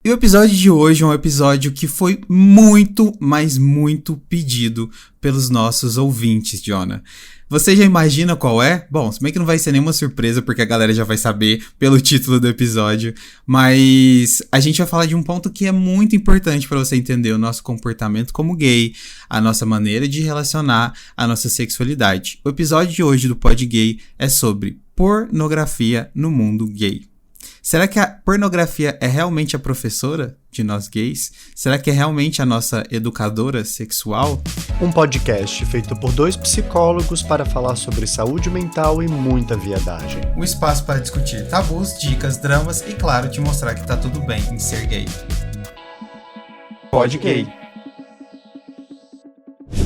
E o episódio de hoje é um episódio que foi muito, mas muito pedido pelos nossos ouvintes, Jonah. Você já imagina qual é? Bom, se bem que não vai ser nenhuma surpresa, porque a galera já vai saber pelo título do episódio, mas a gente vai falar de um ponto que é muito importante para você entender o nosso comportamento como gay, a nossa maneira de relacionar a nossa sexualidade. O episódio de hoje do Pod Gay é sobre pornografia no mundo gay. Será que a pornografia é realmente a professora de nós gays? Será que é realmente a nossa educadora sexual? Um podcast feito por 2 psicólogos para falar sobre saúde mental e muita viadagem. Um espaço para discutir tabus, dicas, dramas e, claro, te mostrar que tá tudo bem em ser gay. Pod Gay.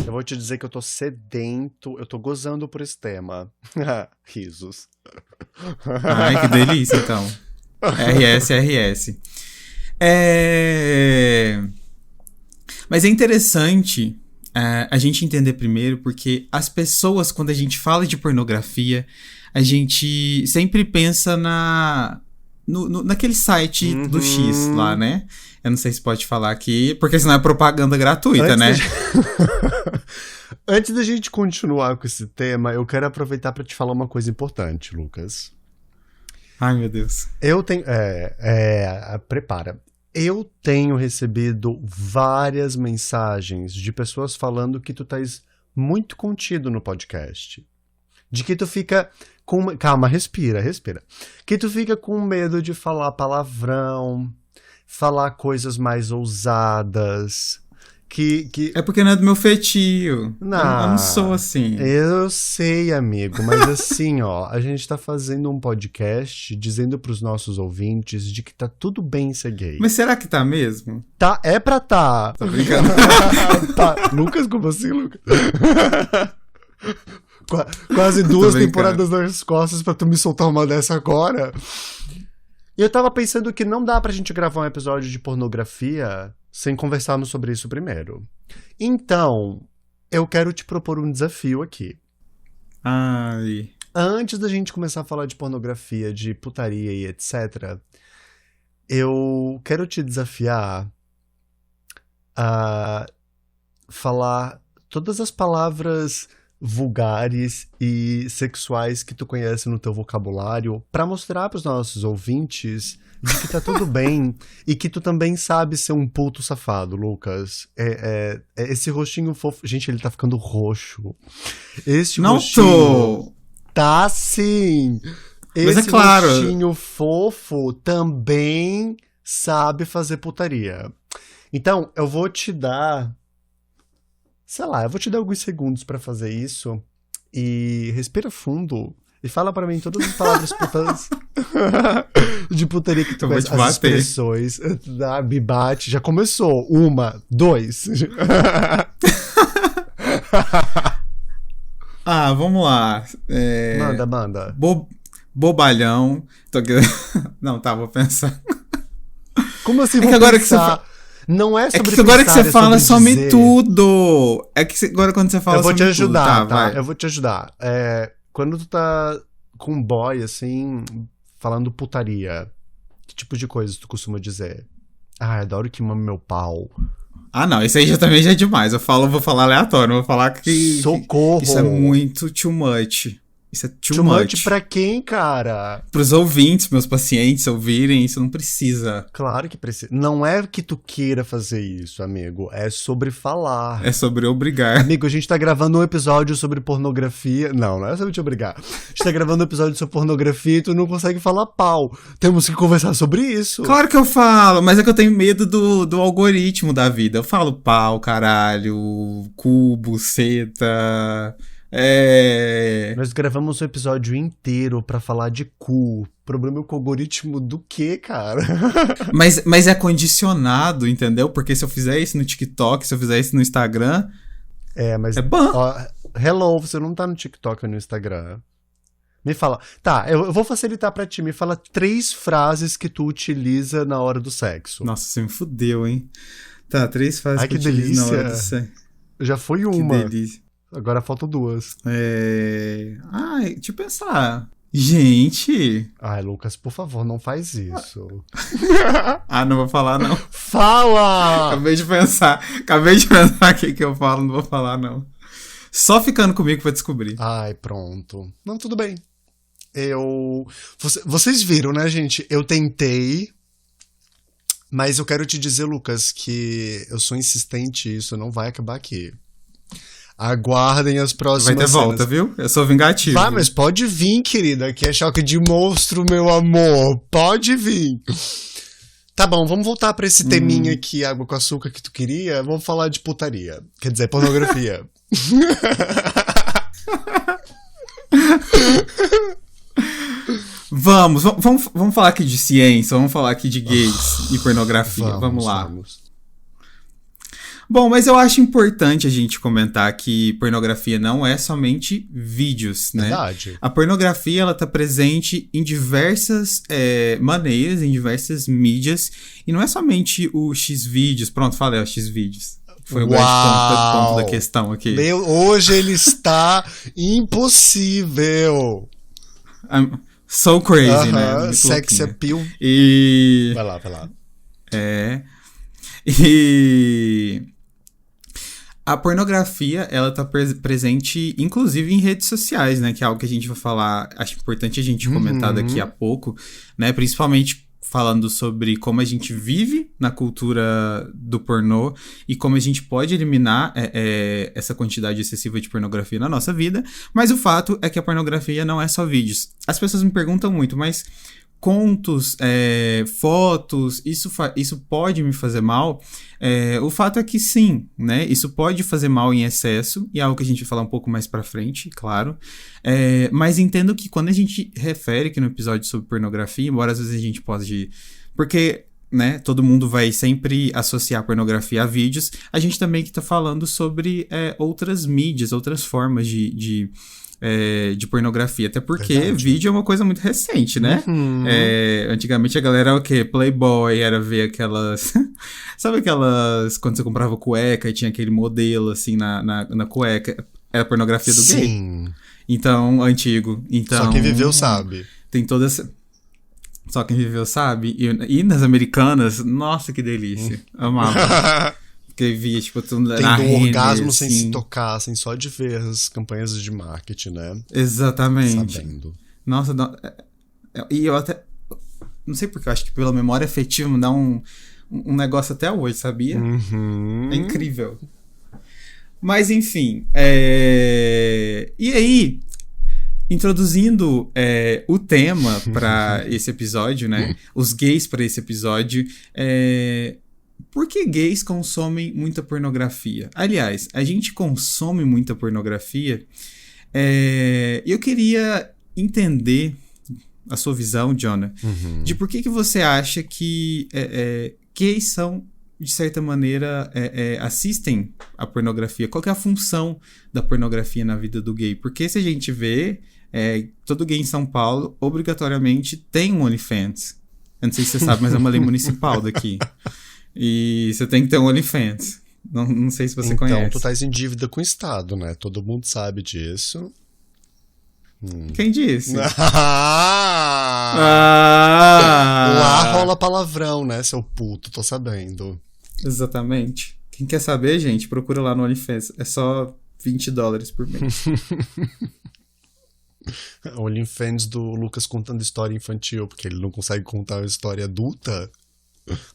Eu vou te dizer que eu tô sedento, eu tô gozando por esse tema. Risos. Ai, que delícia, então. RS. Mas é interessante a gente entender primeiro, porque as pessoas, quando a gente fala de pornografia, a gente sempre pensa naquele site do X lá, né? Eu não sei se pode falar aqui, porque senão é propaganda gratuita, né? Antes da gente continuar com esse tema, eu quero aproveitar para te falar uma coisa importante, Lucas. Ai, meu Deus. Eu tenho... prepara. Eu tenho recebido várias mensagens de pessoas falando que tu estás muito contido no podcast. De que tu fica com... Calma, respira. Que tu fica com medo de falar palavrão, falar coisas mais ousadas... É porque não é do meu feitio. Eu não sou assim. Eu sei, amigo, mas assim, ó, a gente tá fazendo um podcast dizendo pros nossos ouvintes de que tá tudo bem ser gay. Mas será que tá mesmo? Tá, é pra tá. Tô brincando. Tá. Lucas, como assim, Lucas? Quase 2 temporadas nas costas pra tu me soltar uma dessa agora. E eu tava pensando que não dá pra gente gravar um episódio de pornografia sem conversarmos sobre isso primeiro. Então, eu quero te propor um desafio aqui. Ai. Antes da gente começar a falar de pornografia, de putaria e etc., eu quero te desafiar a falar todas as palavras vulgares e sexuais que tu conhece no teu vocabulário para mostrar para os nossos ouvintes de que tá tudo bem e que tu também sabe ser um puto safado, Lucas. Esse rostinho fofo... Gente, ele tá ficando roxo. Não tô! Tá sim! Mas é claro. Esse rostinho fofo também sabe fazer putaria. Então, eu vou te dar... Sei lá, eu vou te dar alguns segundos pra fazer isso. E respira fundo. E fala pra mim todas as palavras putas de putaria que tu conhece. As expressões. Me bate. Já começou. 1, 2. Vamos lá. Manda. Bobalhão. Não, tá, vou pensar. Como assim vou agora pensar? Que você não é sobre que agora que você fala some dizer. Tudo. Agora quando você fala some tudo. Eu vou te ajudar, tudo, tá? Eu vou te ajudar. Quando tu tá com um boy, assim, falando putaria, que tipo de coisas tu costuma dizer? Adoro que mame meu pau. Não, isso aí também já é demais. Vou falar aleatório, vou falar que... Socorro! Isso é muito too much. Isso é too much. Pra quem, cara? Pros ouvintes, meus pacientes ouvirem, isso não precisa. Claro que precisa. Não é que tu queira fazer isso, amigo. É sobre falar. É sobre obrigar. Amigo, a gente tá gravando um episódio sobre pornografia. Não é sobre te obrigar. A gente tá gravando um episódio sobre pornografia e tu não consegue falar pau. Temos que conversar sobre isso. Claro que eu falo, mas é que eu tenho medo do algoritmo da vida. Eu falo pau, caralho, cubo, seta... Nós gravamos um episódio inteiro pra falar de cu. Problema com o algoritmo do quê, cara? Mas é condicionado, entendeu? Porque se eu fizer isso no TikTok, se eu fizer isso no Instagram... mas... É bom. Hello, você não tá no TikTok ou no Instagram. Me fala... Tá, eu vou facilitar pra ti. Me fala 3 frases que tu utiliza na hora do sexo. Nossa, você me fudeu, hein? Tá, 3 frases que eu utilizo delícia. na hora do sexo. Já foi uma. Que delícia. Agora faltam 2. Deixa eu pensar. Gente! Ai, Lucas, por favor, não faz isso. Ah, não vou falar, não. Fala! Acabei de pensar aqui que eu falo, não vou falar, não. Só ficando comigo pra descobrir. Ai, pronto. Não, tudo bem. Vocês viram, né, gente? Eu tentei, mas eu quero te dizer, Lucas, que eu sou insistente e isso não vai acabar aqui. Aguardem as próximas Vai ter cenas. volta, viu? Eu sou vingativo. Vai, mas pode vir, querida, que é choque de monstro, meu amor. Pode vir. Tá bom, vamos voltar pra esse teminha aqui, água com açúcar que tu queria. Vamos falar de putaria. Quer dizer, pornografia. Vamos falar aqui de ciência, vamos falar aqui de gays e pornografia. Vamos lá. Bom, mas eu acho importante a gente comentar que pornografia não é somente vídeos, né? Verdade. A pornografia, ela tá presente em diversas maneiras, em diversas mídias, e não é somente o Xvideos. Pronto, falei, o Xvideos. Foi o grande ponto da questão aqui. Hoje ele está impossível. I'm so crazy, né? Sex appeal. E... Vai lá. E... A pornografia, ela tá presente, inclusive, em redes sociais, né? Que é algo que a gente vai falar, acho importante a gente comentar daqui a pouco, né? Principalmente falando sobre como a gente vive na cultura do pornô e como a gente pode eliminar essa quantidade excessiva de pornografia na nossa vida. Mas o fato é que a pornografia não é só vídeos. As pessoas me perguntam muito, mas contos, fotos, isso pode me fazer mal? O fato é que sim, né? Isso pode fazer mal em excesso, e é algo que a gente vai falar um pouco mais pra frente, claro. Mas entendo que quando a gente refere aqui no episódio sobre pornografia, embora às vezes a gente pode... Porque, né, todo mundo vai sempre associar pornografia a vídeos, a gente também que tá falando sobre outras mídias, outras formas de pornografia, até porque vídeo é uma coisa muito recente, né? Antigamente a galera era o quê? Playboy, era ver aquelas... Sabe aquelas... Quando você comprava cueca e tinha aquele modelo, assim, na cueca? Era a pornografia do gay. Sim. Então, antigo. Então, só quem viveu sabe. Tem toda essa... Só quem viveu sabe. E nas americanas, nossa, que delícia. Amava. Porque via, tipo, tudo na tendo um orgasmo assim. sem se tocar, assim, só de ver as campanhas de marketing, né? Exatamente. Sabendo. Nossa, e eu até... Não sei porque, eu acho que pela memória afetiva me dá um negócio até hoje, sabia? É incrível. Mas, enfim. E aí, introduzindo o tema para esse episódio, né? Os gays para esse episódio. Por que gays consomem muita pornografia? Aliás, a gente consome muita pornografia. Eu queria entender a sua visão, Jonah, de por que você acha que gays são, de certa maneira, assistem à pornografia. Qual que é a função da pornografia na vida do gay? Porque se a gente vê, todo gay em São Paulo, obrigatoriamente, tem um OnlyFans. Eu não sei se você sabe, mas é uma lei municipal daqui. E você tem que ter um OnlyFans. Não sei se você conhece. Então, tu estás em dívida com o Estado, né? Todo mundo sabe disso. Quem disse? Lá rola palavrão, né, seu puto? Tô sabendo. Exatamente. Quem quer saber, gente, procura lá no OnlyFans. É só $20 por mês. OnlyFans do Lucas contando história infantil, porque ele não consegue contar uma história adulta.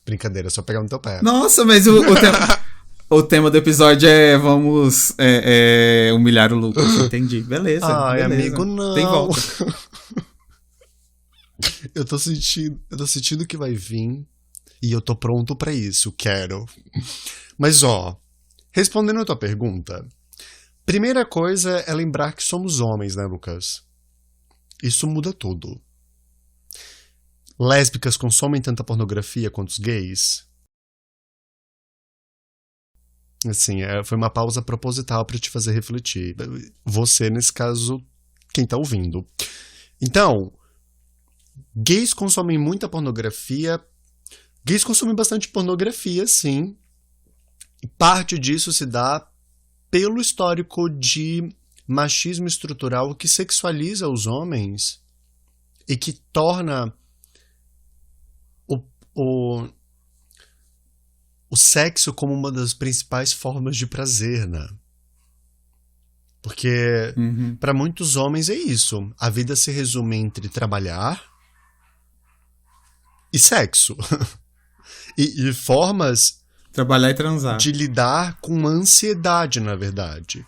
Brincadeira, só pegar no teu pé. Nossa, mas o tema do episódio é vamos humilhar o Lucas. Entendi. Beleza. Ai, beleza. amigo, não. Tem volta. Eu tô sentindo que vai vir e eu tô pronto pra isso, quero. Mas respondendo a tua pergunta, primeira coisa é lembrar que somos homens, né, Lucas? Isso muda tudo. Lésbicas consomem tanta pornografia quanto os gays? Assim, foi uma pausa proposital pra te fazer refletir. Você, nesse caso, quem tá ouvindo. Então, gays consomem muita pornografia. Gays consomem bastante pornografia, sim. E parte disso se dá pelo histórico de machismo estrutural que sexualiza os homens e que torna o, o, o sexo como uma das principais formas de prazer, né? Porque para muitos homens é isso. A vida se resume entre trabalhar e sexo. e formas Trabalhar e transar. de lidar com ansiedade, na verdade.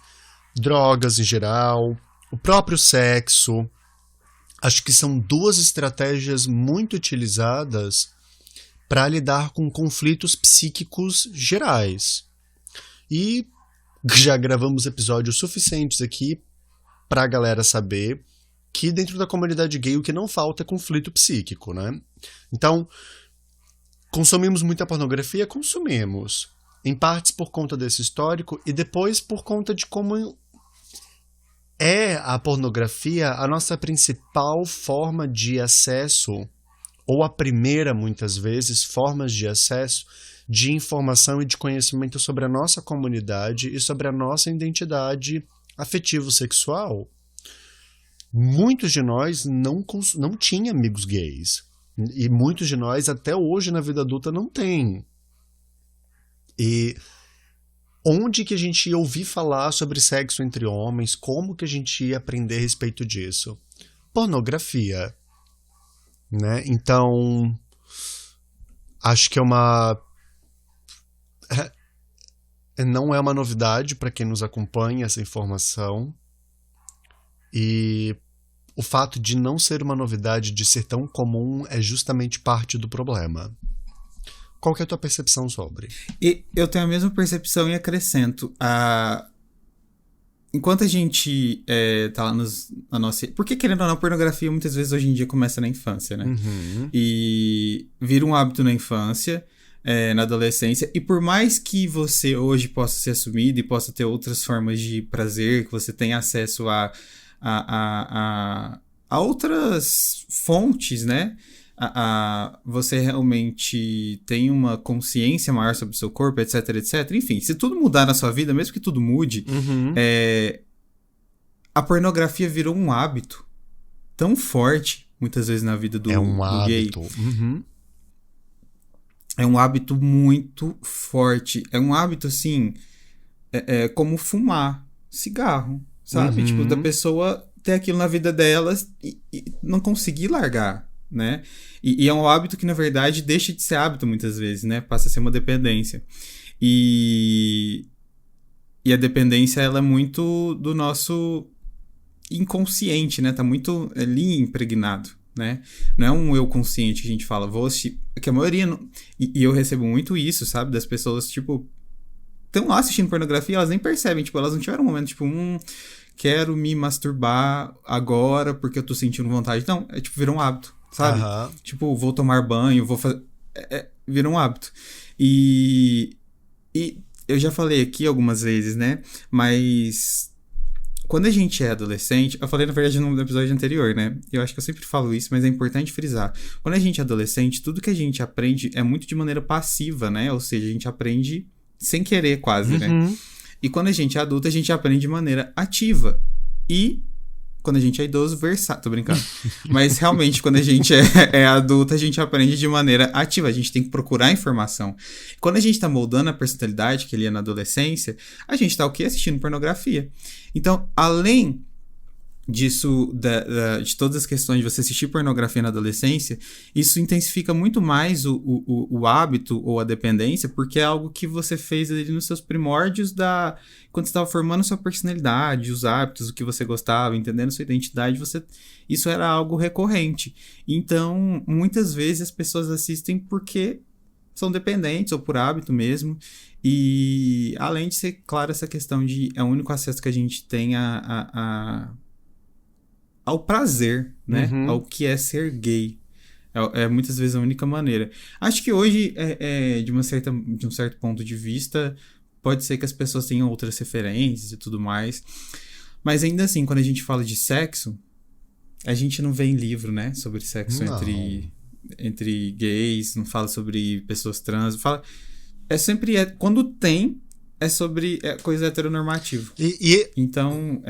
Drogas em geral, o próprio sexo. Acho que são duas estratégias muito utilizadas para lidar com conflitos psíquicos gerais. E já gravamos episódios suficientes aqui para a galera saber que dentro da comunidade gay o que não falta é conflito psíquico, né? Então, consumimos muita pornografia? Consumimos. Em partes por conta desse histórico e depois por conta de como é a pornografia a nossa principal forma de acesso, ou a primeira, muitas vezes, formas de acesso de informação e de conhecimento sobre a nossa comunidade e sobre a nossa identidade afetivo-sexual. Muitos de nós não tinham amigos gays. E muitos de nós, até hoje, na vida adulta, não têm. E onde que a gente ia ouvir falar sobre sexo entre homens? Como que a gente ia aprender a respeito disso? Pornografia. Né? Então, acho que não é uma novidade para quem nos acompanha essa informação. E o fato de não ser uma novidade, de ser tão comum, é justamente parte do problema. Qual que é a tua percepção sobre? E eu tenho a mesma percepção e acrescento. Enquanto a gente tá lá na nossa... Porque, querendo ou não, a pornografia muitas vezes hoje em dia começa na infância, né? E vira um hábito na infância, na adolescência. E por mais que você hoje possa ser assumido e possa ter outras formas de prazer, que você tenha acesso a outras fontes, né? Você realmente tem uma consciência maior sobre o seu corpo, etc, etc. Enfim, se tudo mudar na sua vida, mesmo que tudo mude, a pornografia virou um hábito tão forte, muitas vezes na vida do gay. É um hábito muito forte. É um hábito, assim, como fumar cigarro, sabe? Tipo, da pessoa ter aquilo na vida delas e não conseguir largar, né? E é um hábito que, na verdade, deixa de ser hábito muitas vezes, né? Passa a ser uma dependência. E a dependência, ela é muito do nosso inconsciente, né? Tá muito ali impregnado, né? Não é um eu consciente que a gente fala, vou assistir... Que a maioria... Não... E eu recebo muito isso, sabe? Das pessoas, tipo... Estão lá assistindo pornografia, elas nem percebem. Tipo, elas não tiveram um momento, tipo... quero me masturbar agora porque eu tô sentindo vontade. Não, tipo, virou um hábito, sabe? Tipo, vou tomar banho, vou fazer... virou um hábito. E eu já falei aqui algumas vezes, né? Mas quando a gente é adolescente... Eu falei, na verdade, no episódio anterior, né? Eu acho que eu sempre falo isso, mas é importante frisar. Quando a gente é adolescente, tudo que a gente aprende é muito de maneira passiva, né? Ou seja, a gente aprende sem querer quase, né? E quando a gente é adulto, a gente aprende de maneira ativa. E quando a gente é idoso, versátil. Tô brincando. Mas realmente, quando a gente é adulto, a gente aprende de maneira ativa. A gente tem que procurar informação. Quando a gente tá moldando a personalidade, que ele é na adolescência, a gente tá o quê? Assistindo pornografia. Então, além disso, de todas as questões de você assistir pornografia na adolescência, isso intensifica muito mais o hábito ou a dependência, porque é algo que você fez ali nos seus primórdios quando você estava formando sua personalidade, os hábitos, o que você gostava, entendendo sua identidade, isso era algo recorrente. Então, muitas vezes as pessoas assistem porque são dependentes ou por hábito mesmo. E além de ser, claro, essa questão de é o único acesso que a gente tem ao prazer, né? Ao que é ser gay. É muitas vezes a única maneira. Acho que hoje, de um certo ponto de vista, pode ser que as pessoas tenham outras referências e tudo mais. Mas ainda assim, quando a gente fala de sexo, a gente não vê em livro, né? Sobre sexo entre gays, não fala sobre pessoas trans. Quando tem, é sobre coisa heteronormativa. Então,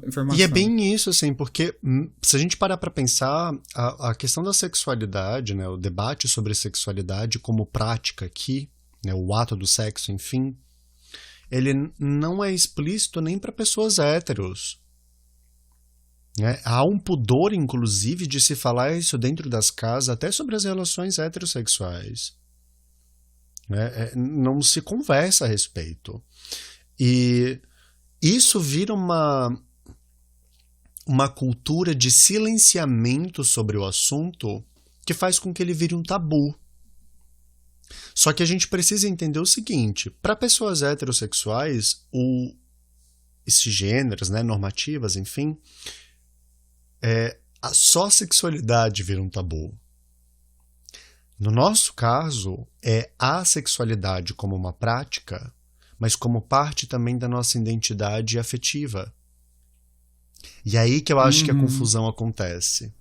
informação. E é bem isso, assim, porque se a gente parar pra pensar, a questão da sexualidade, né, o debate sobre sexualidade como prática aqui, né, o ato do sexo, enfim, ele não é explícito nem para pessoas héteros. Né? Há um pudor, inclusive, de se falar isso dentro das casas, até sobre as relações heterossexuais. Né? Não se conversa a respeito. E isso vira uma cultura de silenciamento sobre o assunto que faz com que ele vire um tabu. Só que a gente precisa entender o seguinte, para pessoas heterossexuais, cisgêneras, né, normativas, enfim, só a sexualidade vira um tabu. No nosso caso, é a sexualidade como uma prática, mas como parte também da nossa identidade afetiva. E aí que eu acho que a confusão acontece.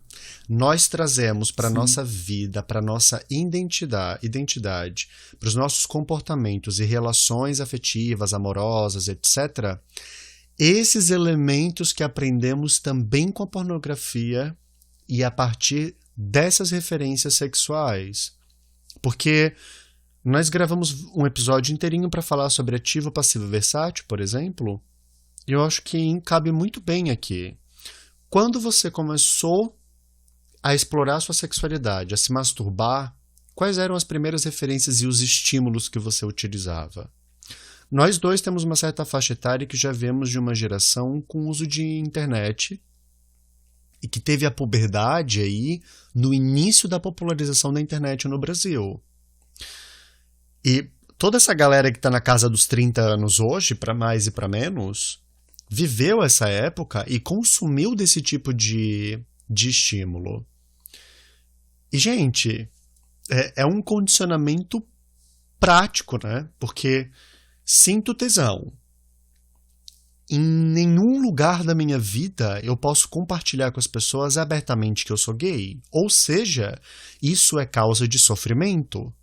Nós trazemos para a nossa vida, para a nossa identidade, para os nossos comportamentos e relações afetivas, amorosas, etc., esses elementos que aprendemos também com a pornografia e a partir dessas referências sexuais. Porque nós gravamos um episódio inteirinho para falar sobre ativo, passivo e versátil, por exemplo, e eu acho que cabe muito bem aqui. Quando você começou a explorar sua sexualidade, a se masturbar, quais eram as primeiras referências e os estímulos que você utilizava? Nós dois temos uma certa faixa etária que já vemos de uma geração com uso de internet e que teve a puberdade aí no início da popularização da internet no Brasil. E toda essa galera que está na casa dos 30 anos hoje, para mais e para menos, viveu essa época e consumiu desse tipo de estímulo. E, gente, é um condicionamento prático, né? Porque sinto tesão. Em nenhum lugar da minha vida eu posso compartilhar com as pessoas abertamente que eu sou gay. Ou seja, isso é causa de sofrimento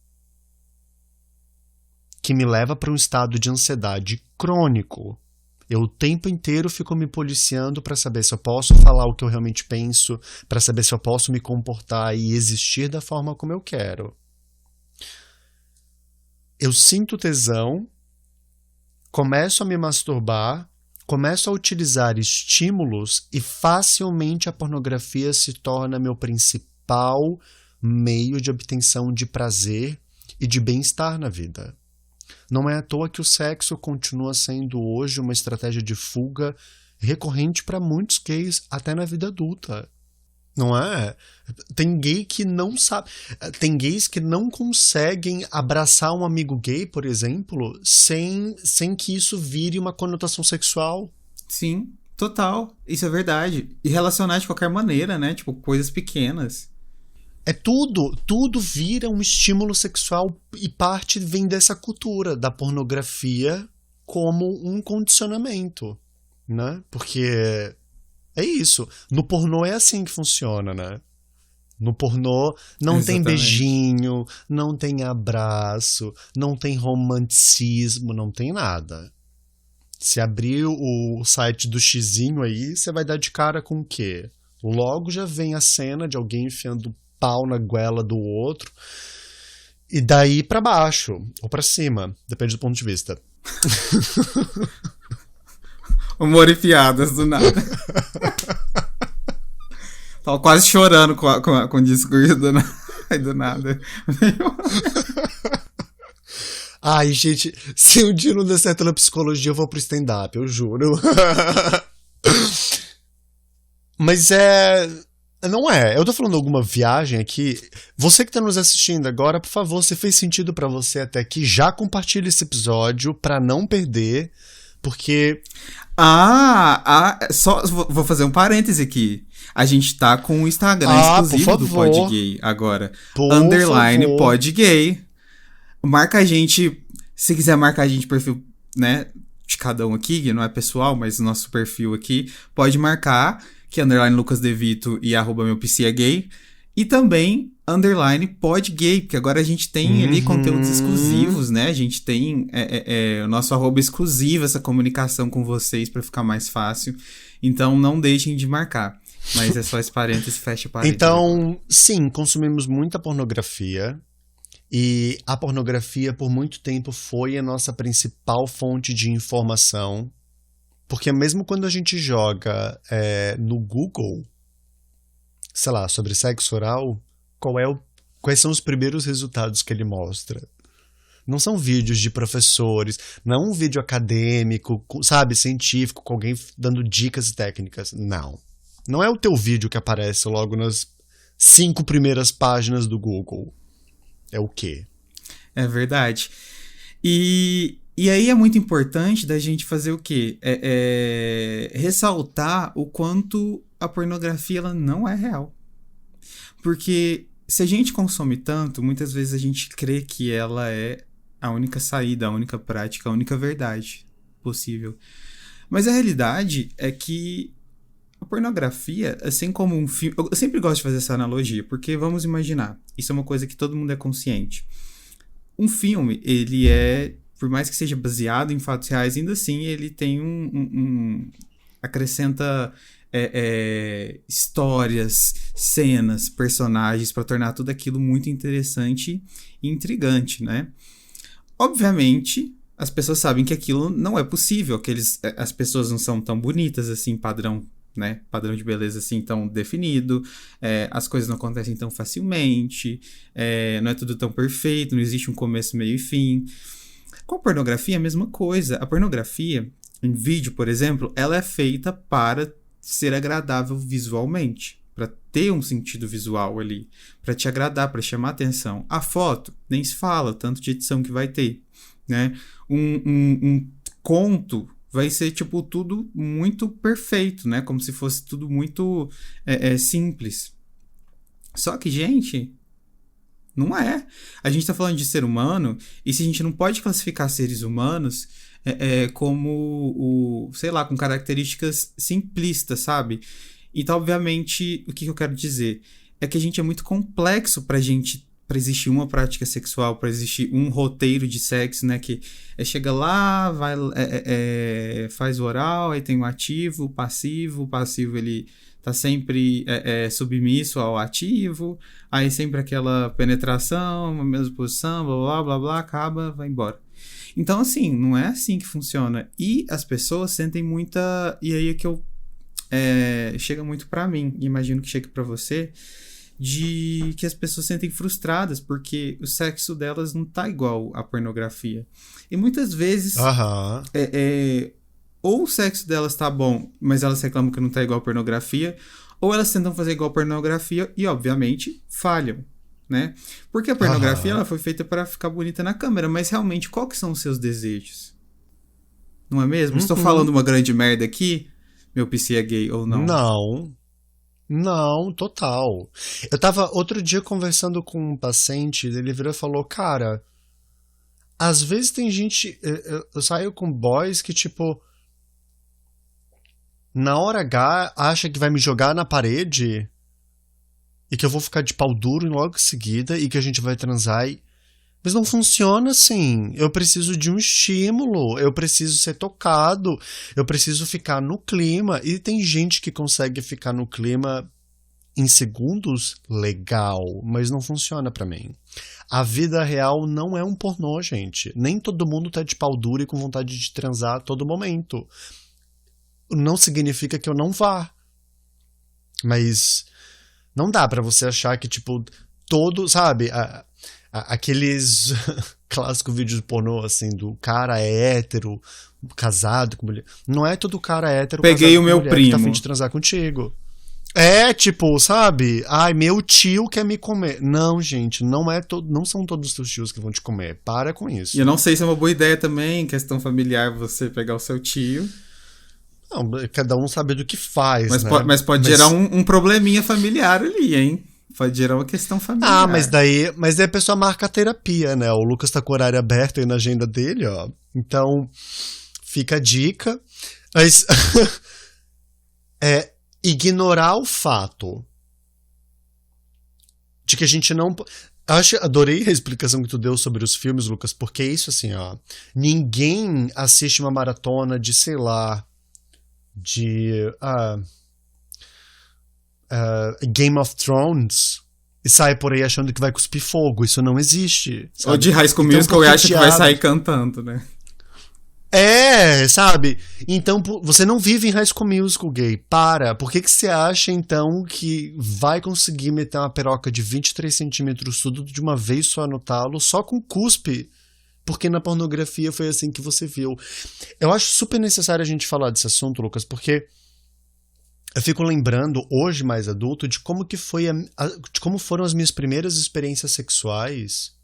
que me leva para um estado de ansiedade crônico. Eu o tempo inteiro fico me policiando para saber se eu posso falar o que eu realmente penso, para saber se eu posso me comportar e existir da forma como eu quero. Eu sinto tesão, começo a me masturbar, começo a utilizar estímulos e facilmente a pornografia se torna meu principal meio de obtenção de prazer e de bem-estar na vida. Não é à toa que o sexo continua sendo hoje uma estratégia de fuga recorrente para muitos gays, até na vida adulta. Não é? Tem gay que não sabe. Tem gays que não conseguem abraçar um amigo gay, por exemplo, sem que isso vire uma conotação sexual. Sim, total. Isso é verdade. E relacionar de qualquer maneira, né? Tipo, coisas pequenas. Tudo vira um estímulo sexual e parte vem dessa cultura da pornografia como um condicionamento, né? Porque é isso. No pornô é assim que funciona, né? No pornô não tem beijinho, não tem abraço, não tem romanticismo, não tem nada. Se abrir o site do xizinho aí, você vai dar de cara com o quê? Logo já vem a cena de alguém enfiando pau na goela do outro, e daí pra baixo, ou pra cima, depende do ponto de vista. Humor e piadas do nada. Tava quase chorando com o discurso do nada. Ai, gente, se um dia não der certo na psicologia, eu vou pro stand-up, eu juro. Mas não é. Eu tô falando alguma viagem aqui. Você que tá nos assistindo agora, por favor, se fez sentido pra você até aqui, já compartilha esse episódio pra não perder, porque... Só vou fazer um parêntese aqui. A gente tá com o Instagram exclusivo do Pod Gay agora. _ Pod Gay. Marca a gente, se quiser marcar a gente perfil, né, de cada um aqui, que não é pessoal, mas o nosso perfil aqui, pode marcar, que é _Lucas De Vito e @meu PC é gay. E também underline podgay, porque agora a gente tem ali conteúdos exclusivos, né? A gente tem o nosso @ exclusivo, essa comunicação com vocês para ficar mais fácil. Então não deixem de marcar. Mas é só esse parênteses, fecha parênteses. Então, sim, consumimos muita pornografia. E a pornografia, por muito tempo, foi a nossa principal fonte de informação. Porque mesmo quando a gente joga no Google, sei lá, sobre sexo oral, quais são os primeiros resultados que ele mostra? Não são vídeos de professores, não é um vídeo acadêmico, sabe, científico, com alguém dando dicas e técnicas. Não. Não é o teu vídeo que aparece logo nas 5 primeiras páginas do Google. É o quê? É verdade. E aí é muito importante da gente fazer o quê? Ressaltar o quanto a pornografia ela não é real. Porque se a gente consome tanto, muitas vezes a gente crê que ela é a única saída, a única prática, a única verdade possível. Mas a realidade é que a pornografia, assim como um filme... Eu sempre gosto de fazer essa analogia, porque vamos imaginar, isso é uma coisa que todo mundo é consciente. Um filme, ele por mais que seja baseado em fatos reais, ainda assim ele tem acrescenta histórias, cenas, personagens, para tornar tudo aquilo muito interessante e intrigante, né? Obviamente, as pessoas sabem que aquilo não é possível, as pessoas não são tão bonitas assim, padrão de beleza assim tão definido, as coisas não acontecem tão facilmente, não é tudo tão perfeito, não existe um começo, meio e fim. Com a pornografia é a mesma coisa. A pornografia, em vídeo, por exemplo, ela é feita para ser agradável visualmente, para ter um sentido visual ali, para te agradar, para chamar atenção. A foto, nem se fala, tanto de edição que vai ter, né? Um conto vai ser, tipo, tudo muito perfeito, né? Como se fosse tudo muito simples. Só que, gente, não é. A gente tá falando de ser humano, e se a gente não pode classificar seres humanos como, sei lá, com características simplistas, sabe? Então, obviamente, o que eu quero dizer? É que a gente é muito complexo pra existir uma prática sexual, para existir um roteiro de sexo, né? Que chega lá, vai, faz o oral, aí tem o ativo, o passivo ele tá sempre submisso ao ativo, aí sempre aquela penetração, a mesma posição, blá, blá, blá, blá, acaba, vai embora. Então, assim, não é assim que funciona. E as pessoas sentem muita... E aí é que chega muito pra mim, e imagino que chegue pra você, de que as pessoas sentem frustradas porque o sexo delas não tá igual à pornografia. E muitas vezes ou o sexo delas tá bom, mas elas reclamam que não tá igual à pornografia, ou elas tentam fazer igual à pornografia e, obviamente, falham, né? Porque a pornografia ela foi feita para ficar bonita na câmera, mas realmente, qual que são os seus desejos? Não é mesmo? Estou falando uma grande merda aqui? Meu PC é gay ou não? Não, total. Eu tava outro dia conversando com um paciente, ele virou e falou, cara, às vezes tem gente, eu saio com boys que, tipo, na hora H acha que vai me jogar na parede e que eu vou ficar de pau duro logo em seguida e que a gente vai transar Mas não funciona assim. Eu preciso de um estímulo, eu preciso ser tocado, eu preciso ficar no clima. E tem gente que consegue ficar no clima em segundos, legal, mas não funciona pra mim. A vida real não é um pornô, gente. Nem todo mundo tá de pau duro e com vontade de transar a todo momento. Não significa que eu não vá. Mas não dá pra você achar que, tipo, todo, sabe, aqueles clássicos vídeos pornô, assim, do cara é hétero, casado com mulher. Não é todo cara hétero, peguei casado o meu com mulher primo que tá a fim de transar contigo. É, tipo, sabe? Ai, meu tio quer me comer. Não, gente, não são todos os teus tios que vão te comer. Para com isso. E eu não sei se é uma boa ideia também, questão familiar, você pegar o seu tio. Não, cada um sabe do que faz, mas né? Mas pode gerar um probleminha familiar ali, hein? Pode gerar uma questão familiar. Ah, mas daí a pessoa marca a terapia, né? O Lucas tá com o horário aberto aí na agenda dele, ó. Então, fica a dica. Mas ignorar o fato De que a gente não. Adorei a explicação que tu deu sobre os filmes, Lucas, porque é isso assim, ó. Ninguém assiste uma maratona de, sei lá, de Game of Thrones e sai por aí achando que vai cuspir fogo. Isso não existe. Sabe? Ou de High School Musical e acha que vai sair cantando, né? Sabe? Então, você não vive em High School Musical, gay. Para. Por que você acha, então, que vai conseguir meter uma peroca de 23 centímetros tudo de uma vez só no talo, só com cuspe? Porque na pornografia foi assim que você viu. Eu acho super necessário a gente falar desse assunto, Lucas, porque eu fico lembrando, hoje mais adulto, de como que foi de como foram as minhas primeiras experiências sexuais.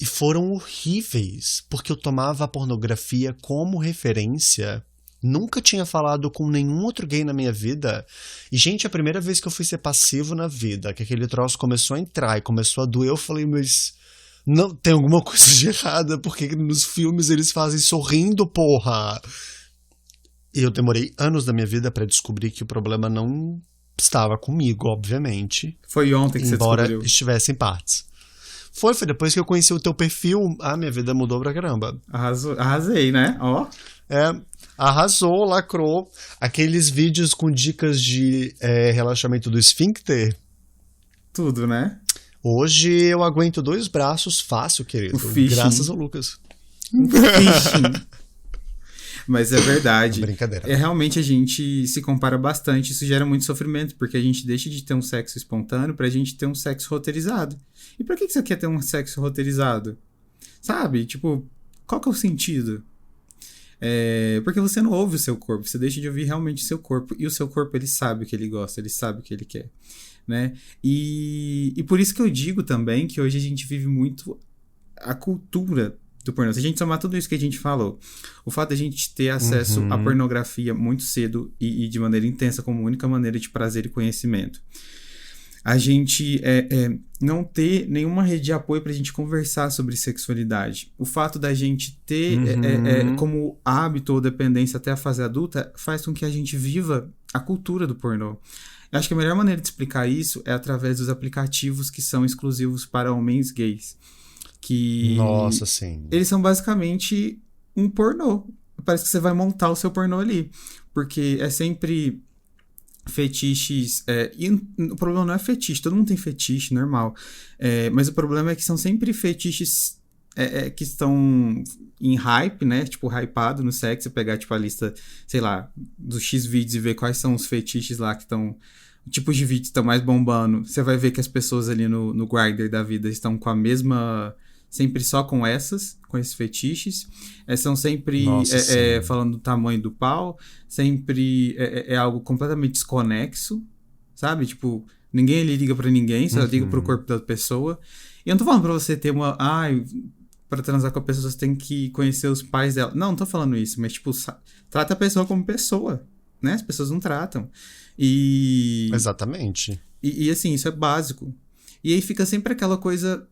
E foram horríveis, porque eu tomava a pornografia como referência. Nunca tinha falado com nenhum outro gay na minha vida. E, gente, a primeira vez que eu fui ser passivo na vida, que aquele troço começou a entrar e começou a doer, eu falei, mas não, tem alguma coisa de errada, porque nos filmes eles fazem sorrindo, porra. E eu demorei anos da minha vida pra descobrir que o problema não estava comigo, obviamente. Foi ontem que você descobriu. Embora estivesse em partes. Foi depois que eu conheci o teu perfil, minha vida mudou pra caramba. Arrasei, né? Ó. Arrasou, lacrou. Aqueles vídeos com dicas de relaxamento do esfíncter. Tudo, né? Hoje eu aguento 2 braços fácil, querido. Graças ao Lucas. Mas é verdade. Brincadeira. Realmente a gente se compara bastante, isso gera muito sofrimento, porque a gente deixa de ter um sexo espontâneo pra gente ter um sexo roteirizado. E pra que você quer ter um sexo roteirizado? Sabe? Tipo, qual que é o sentido? Porque você não ouve o seu corpo, você deixa de ouvir realmente o seu corpo. E o seu corpo, ele sabe o que ele gosta, ele sabe o que ele quer, né? E por isso que eu digo também que hoje a gente vive muito a cultura do pornô. Se a gente somar tudo isso que a gente falou, o fato de a gente ter acesso à pornografia muito cedo e de maneira intensa como única maneira de prazer e conhecimento, a gente não ter nenhuma rede de apoio pra gente conversar sobre sexualidade. O fato da gente ter como hábito ou dependência até a fase adulta faz com que a gente viva a cultura do pornô. Eu acho que a melhor maneira de explicar isso é através dos aplicativos que são exclusivos para homens gays. Nossa, sim. Eles são basicamente um pornô. Parece que você vai montar o seu pornô ali. Porque é sempre fetiches. E o problema não é fetiche, todo mundo tem fetiche, normal. Mas o problema é que são sempre fetiches que estão em hype, né? Tipo, hypado no sexo. Você pegar, tipo, a lista, sei lá, dos X vídeos e ver quais são os fetiches lá que estão. Tipos de vídeos que estão mais bombando. Você vai ver que as pessoas ali no Grindr da vida estão com a mesma. Sempre só com esses fetiches. São sempre falando do tamanho do pau. Sempre é algo completamente desconexo, sabe? Tipo, ninguém ali liga pra ninguém, só liga pro corpo da pessoa. E eu não tô falando pra você ter uma... pra transar com a pessoa você tem que conhecer os pais dela. Não tô falando isso, mas tipo, trata a pessoa como pessoa, né? As pessoas não tratam. Exatamente. E assim, isso é básico. E aí fica sempre aquela coisa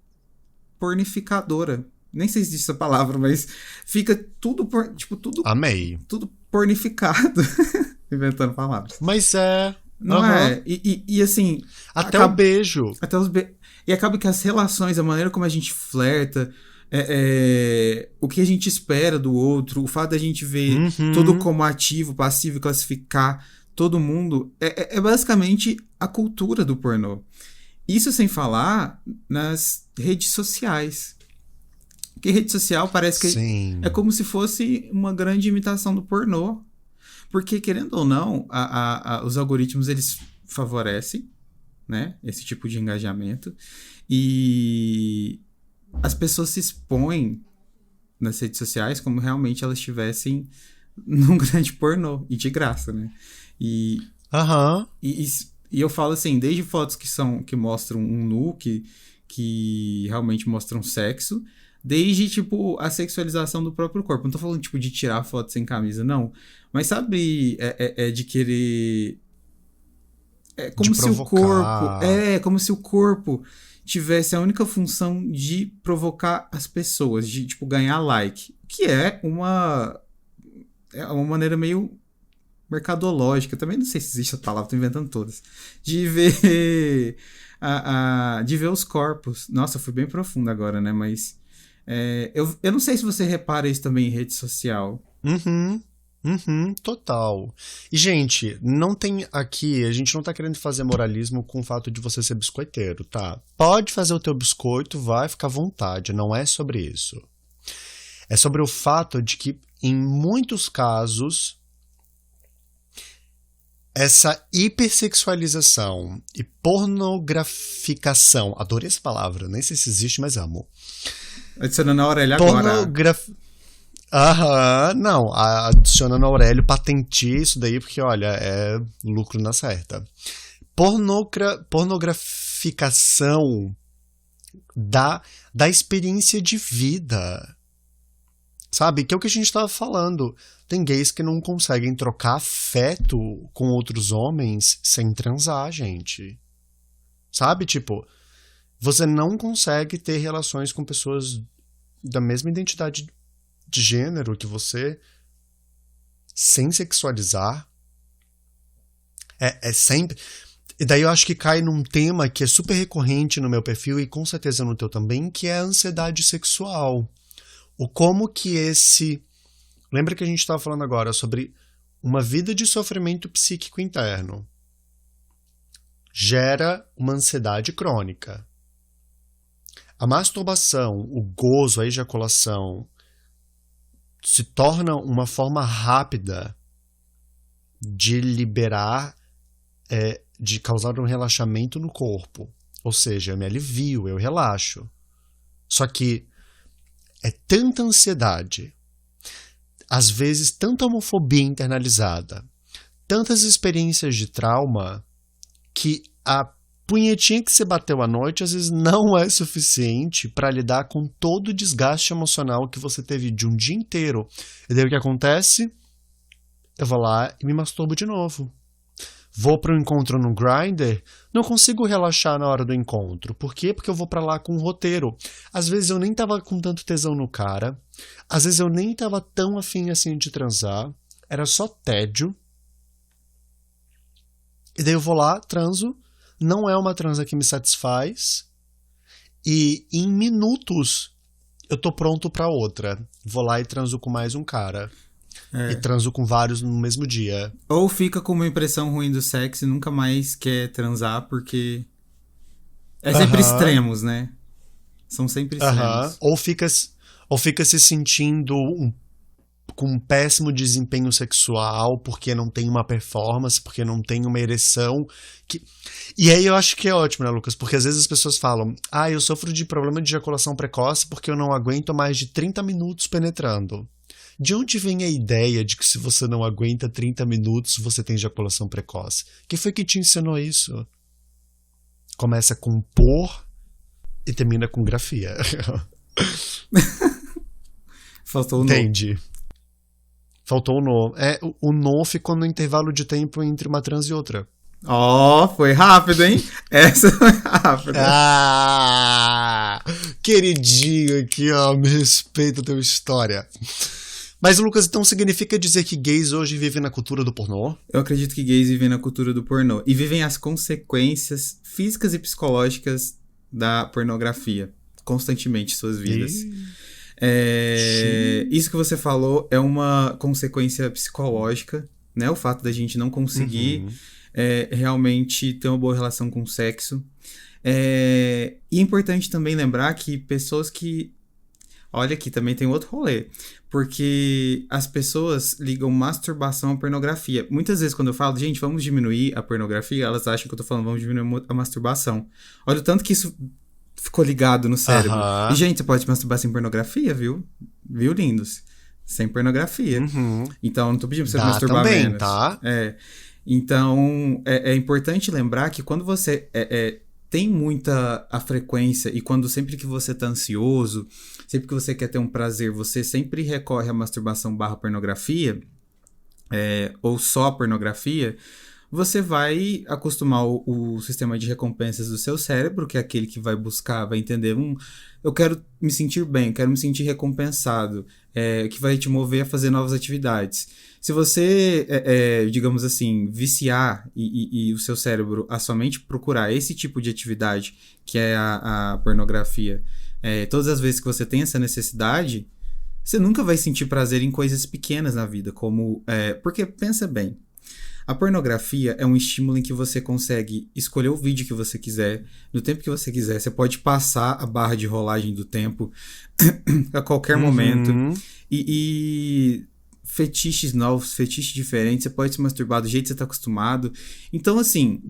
pornificadora. Nem sei se existe essa palavra, mas fica tudo tudo... Amei. Tudo pornificado. Inventando palavras. Mas não é? E assim... Até o beijo. E acaba que as relações, a maneira como a gente flerta, o que a gente espera do outro, o fato da gente ver tudo como ativo, passivo e classificar todo mundo, é basicamente a cultura do pornô. Isso sem falar nas redes sociais. Porque rede social parece que é como se fosse uma grande imitação do pornô. Porque, querendo ou não, os algoritmos, eles favorecem, né, esse tipo de engajamento. E as pessoas se expõem nas redes sociais como realmente elas estivessem num grande pornô. E de graça, né? E eu falo assim, desde fotos que mostram um nu, que realmente mostram sexo, desde, tipo, a sexualização do próprio corpo. Não tô falando, tipo, de tirar foto sem camisa, não. Mas sabe, de querer... como de se provocar. O corpo... como se o corpo tivesse a única função de provocar as pessoas, de, tipo, ganhar like. Que é uma maneira meio mercadológica, também não sei se existe a palavra, tô inventando todas, de ver de ver os corpos. Nossa, eu fui bem profundo agora, né? Mas eu não sei se você repara isso também em rede social. Uhum. Uhum, total. E, gente, não tem aqui, a gente não tá querendo fazer moralismo com o fato de você ser biscoiteiro, tá? Pode fazer o teu biscoito, vai ficar à vontade, não é sobre isso. É sobre o fato de que, em muitos casos, essa hipersexualização e pornograficação, adorei essa palavra, nem sei se existe, mas amo. Adicionando a orelha agora. Aham, não, adicionando Aurélio, patenteie isso daí, porque, olha, é lucro na certa. Pornograficação da experiência de vida. Sabe? Que é o que a gente tava falando. Tem gays que não conseguem trocar afeto com outros homens sem transar, gente. Sabe? Tipo, você não consegue ter relações com pessoas da mesma identidade de gênero que você sem sexualizar. É sempre. E daí eu acho que cai num tema que é super recorrente no meu perfil e com certeza no teu também, que é a ansiedade sexual. O como que esse... Lembra que a gente estava falando agora sobre uma vida de sofrimento psíquico interno. Gera uma ansiedade crônica. A masturbação, o gozo, a ejaculação, se torna uma forma rápida de liberar, de causar um relaxamento no corpo. Ou seja, eu me alivio, eu relaxo. Só que é tanta ansiedade, às vezes tanta homofobia internalizada, tantas experiências de trauma, que a punhetinha que você bateu à noite às vezes não é suficiente para lidar com todo o desgaste emocional que você teve de um dia inteiro. E daí o que acontece? Eu vou lá e me masturbo de novo. Vou para um encontro no Grindr, não consigo relaxar na hora do encontro. Por quê? Porque eu vou para lá com um roteiro. Às vezes eu nem tava com tanto tesão no cara, às vezes eu nem tava tão afim assim de transar, era só tédio. E daí eu vou lá, transo, não é uma transa que me satisfaz, e em minutos eu tô pronto pra outra. Vou lá e transo com mais um cara. E transo com vários no mesmo dia. Ou fica com uma impressão ruim do sexo e nunca mais quer transar, porque é sempre extremos, né? São sempre extremos. Ou fica se sentindo com um péssimo desempenho sexual porque não tem uma performance, porque não tem uma ereção. E aí eu acho que é ótimo, né, Lucas? Porque às vezes as pessoas falam: eu sofro de problema de ejaculação precoce porque eu não aguento mais de 30 minutos penetrando. De onde vem a ideia de que se você não aguenta 30 minutos, você tem ejaculação precoce? Quem foi que te ensinou isso? Começa com por e termina com grafia. Faltou o Entendi. No. Faltou o no. O no ficou no intervalo de tempo entre uma trans e outra. Foi rápido, hein? Essa foi rápida. Queridinho aqui, ó, me respeita a tua história. Mas, Lucas, então significa dizer que gays hoje vivem na cultura do pornô? Eu acredito que gays vivem na cultura do pornô. E vivem as consequências físicas e psicológicas da pornografia. Constantemente em suas vidas. Isso que você falou é uma consequência psicológica, né? O fato da gente não conseguir realmente ter uma boa relação com o sexo. E é importante também lembrar que pessoas que... Olha, aqui também tem outro rolê. Porque as pessoas ligam masturbação à pornografia. Muitas vezes quando eu falo, gente, vamos diminuir a pornografia, elas acham que eu tô falando, vamos diminuir a masturbação. Olha o tanto que isso ficou ligado no cérebro. E, gente, você pode masturbar sem pornografia, viu? Viu, lindos? Sem pornografia. Então, não tô pedindo pra você masturbar também, menos. Tá? Então, é importante lembrar que quando você... tem muita a frequência e quando sempre que você tá ansioso, sempre que você quer ter um prazer, você sempre recorre à masturbação / pornografia, ou só pornografia, você vai acostumar o sistema de recompensas do seu cérebro, que é aquele que vai buscar, vai entender, eu quero me sentir bem, eu quero me sentir recompensado, que vai te mover a fazer novas atividades. Se você, digamos assim, viciar e o seu cérebro a somente procurar esse tipo de atividade, que é a pornografia, todas as vezes que você tem essa necessidade, você nunca vai sentir prazer em coisas pequenas na vida, como... porque, pensa bem, a pornografia é um estímulo em que você consegue escolher o vídeo que você quiser, no tempo que você quiser. Você pode passar a barra de rolagem do tempo a qualquer momento. E fetiches novos, fetiches diferentes, você pode se masturbar do jeito que você está acostumado. Então, assim,